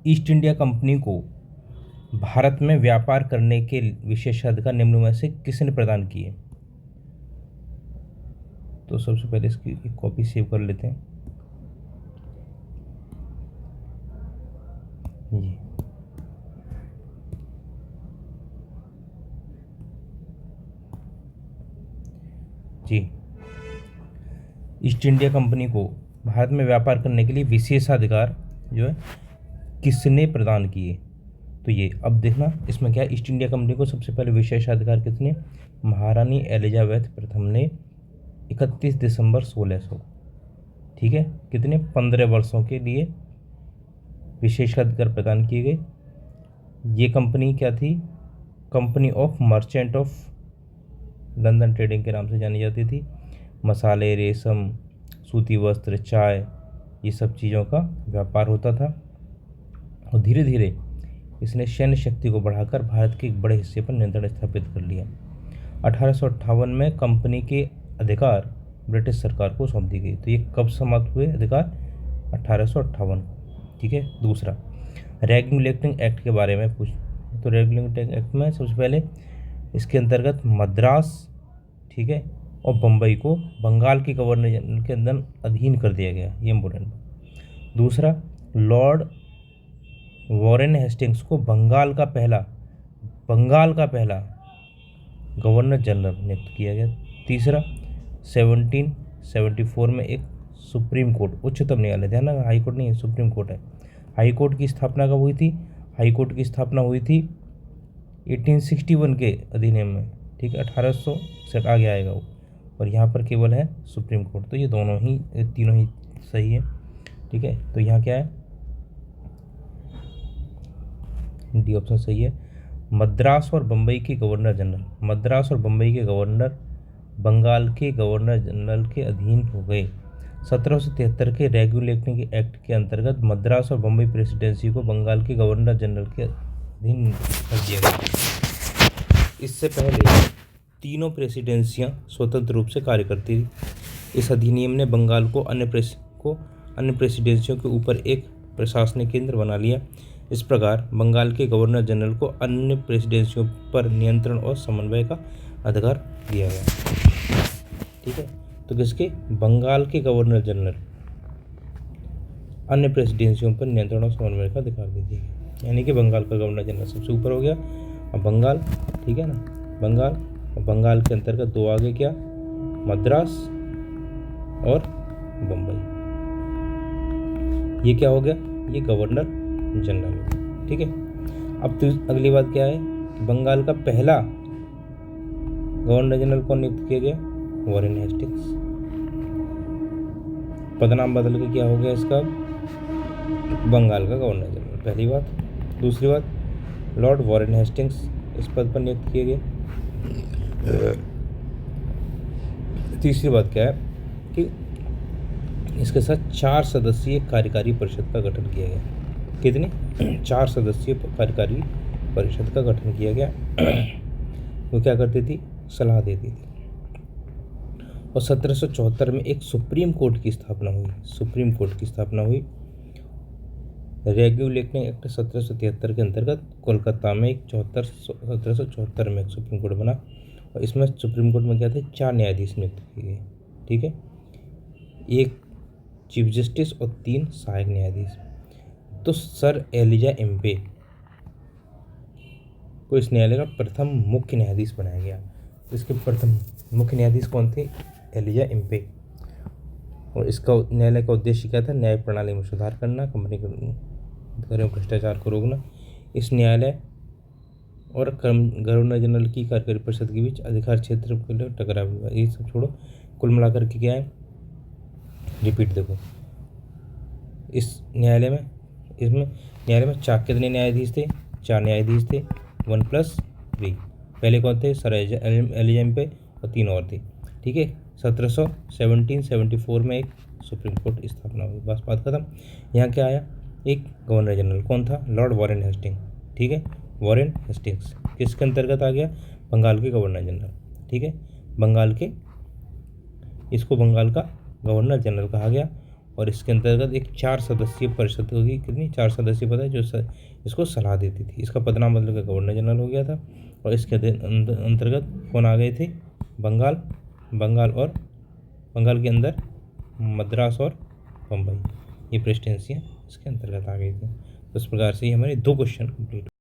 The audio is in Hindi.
ईस्ट इंडिया कंपनी को भारत में व्यापार करने के विशेषाधिकार निम्न में से किसने प्रदान किए? तो सबसे पहले इसकी एक कॉपी सेव कर लेते हैं। ये जी, ईस्ट इंडिया कंपनी को भारत में व्यापार करने के लिए विशेषाधिकार जो है किसने प्रदान किए? तो ये अब देखना इसमें क्या है, ईस्ट इंडिया कंपनी को सबसे पहले विशेषाधिकार किसने? महारानी एलिजाबेथ प्रथम ने 31 दिसंबर 1600, ठीक है, कितने 15 वर्षों के लिए विशेषाधिकार प्रदान किए गए। ये कंपनी क्या थी? Company of merchant of London trading के नाम से जानी जाती थी। मसाले, रेशम, सूती वस्त्र, चाय, ये सब चीज़ों का व्यापार होता था और धीरे धीरे इसने सैन्य शक्ति को बढ़ाकर भारत के एक बड़े हिस्से पर नियंत्रण स्थापित कर लिया। 1858 में कंपनी के अधिकार ब्रिटिश सरकार को सौंप दी गई। तो ये कब समाप्त हुए अधिकार? 1858 को, ठीक है। दूसरा, रेगुलेटिंग एक्ट के बारे में पूछ, तो रेगुलेटिंग एक्ट में सबसे पहले इसके अंतर्गत मद्रास, ठीक है, और बम्बई को बंगाल के गवर्नर जनरल के अंदर अधीन कर दिया गया। ये इम्पोर्टेंट। दूसरा, लॉर्ड वॉरेन हेस्टिंग्स को बंगाल का पहला गवर्नर जनरल नियुक्त किया गया। तीसरा, 1774 में एक सुप्रीम कोर्ट, उच्चतम न्यायालय, ध्यान रखना हाई कोर्ट नहीं है, सुप्रीम कोर्ट है। हाई कोर्ट की स्थापना कब हुई थी? हाई कोर्ट की स्थापना हुई थी 1861 के अधिनियम में, ठीक है, 1800 से आगे आएगा वो, और यहाँ पर केवल है सुप्रीम कोर्ट। तो ये दोनों ही, तीनों ही सही है, ठीक है। तो यहाँ क्या है? डी ऑप्शन सही है। मद्रास और बम्बई के गवर्नर जनरल, मद्रास और बम्बई के गवर्नर बंगाल के गवर्नर जनरल के अधीन हो गए। 1773 के रेगुलेटिंग एक्ट के अंतर्गत मद्रास और बम्बई प्रेसिडेंसी को बंगाल के गवर्नर जनरल के अधीन कर दिया गया। इससे पहले तीनों प्रेसिडेंसियां स्वतंत्र रूप से कार्य करती थी। इस अधिनियम ने बंगाल को अन्य प्रेसिडेंसियों के ऊपर एक प्रशासनिक केंद्र बना लिया। इस प्रकार बंगाल के गवर्नर जनरल को अन्य प्रेसिडेंसियों पर नियंत्रण और समन्वय का अधिकार दिया गया, ठीक है। तो किसके? बंगाल के गवर्नर जनरल अन्य प्रेसिडेंसियों पर नियंत्रण और समन्वय का अधिकार दे दिया गया, यानी कि बंगाल का गवर्नर जनरल सबसे ऊपर हो गया। अब बंगाल, ठीक है ना, बंगाल, और बंगाल के अंतर्गत दो आगे क्या? मद्रास और बम्बई। ये क्या हो गया? ये गवर्नर जनरल, ठीक है। अब तो अगली बात क्या है? बंगाल का पहला गवर्नर जनरल कौन नियुक्त किया गया? Warren Hastings. पदनाम बदल के क्या हो गया इसका? बंगाल का गवर्नर जनरल, पहली बात। दूसरी बात, लॉर्ड वॉरेन हेस्टिंग्स इस पद पर नियुक्त किए गए। तीसरी बात क्या है कि इसके साथ 4 सदस्यीय कार्यकारी परिषद का गठन किया गया। कितनी? 4 सदस्यीय कार्यकारी परिषद का गठन किया गया। वो क्या करती थी? सलाह देती थी। और 1774 में एक सुप्रीम कोर्ट की स्थापना हुई। रेगुलेटिंग एक्ट 1773 के अंतर्गत कोलकाता में 1774 में एक सुप्रीम कोर्ट बना, और इसमें सुप्रीम कोर्ट में क्या थे? 4 न्यायाधीश नियुक्त किए गए, ठीक है, 1 चीफ जस्टिस और 3 सहायक न्यायाधीश। तो सर एलिजा एम्पे को इस न्यायालय का प्रथम मुख्य न्यायाधीश बनाया गया। इसके प्रथम मुख्य न्यायाधीश कौन थे? एलिजा एम्पे। और इसका न्यायालय का उद्देश्य क्या था? न्याय प्रणाली में सुधार करना, कंपनी कर्मचारियों भ्रष्टाचार को रोकना। इस न्यायालय और गवर्नर जनरल की कार्यकारी परिषद के बीच अधिकार क्षेत्र के लिए टकराव हुआ। ये सब छोड़ो, कुल मिलाकर के क्या है? रिपीट देखो, इस न्यायालय में कितने न्यायाधीश थे? 4 न्यायाधीश थे, 1+3। पहले कौन थे? सर एलिजा एम्पे और 3 और थे, ठीक है। 1774 में एक सुप्रीम कोर्ट की स्थापना हुई, बस बात खत्म। यहाँ क्या आया? एक गवर्नर जनरल, कौन था? लॉर्ड वॉरेन हेस्टिंग, ठीक है, वॉरेन हेस्टिंग्स किसके अंतर्गत आ गया? बंगाल के गवर्नर जनरल, ठीक है, इसको बंगाल का गवर्नर जनरल कहा गया। और इसके अंतर्गत एक 4 सदस्यीय परिषद होगी, कितनी 4 सदस्यीय पद है जो इसको सलाह देती थी। इसका पदनाम बदल कर गवर्नर जनरल हो गया था। और इसके अंतर्गत कौन आ गए थे, बंगाल के अंदर मद्रास और बम्बई, ये प्रेसिडेंसियाँ इसके अंतर्गत आ गई थी। तो इस प्रकार से ये हमारे 2 क्वेश्चन कंप्लीट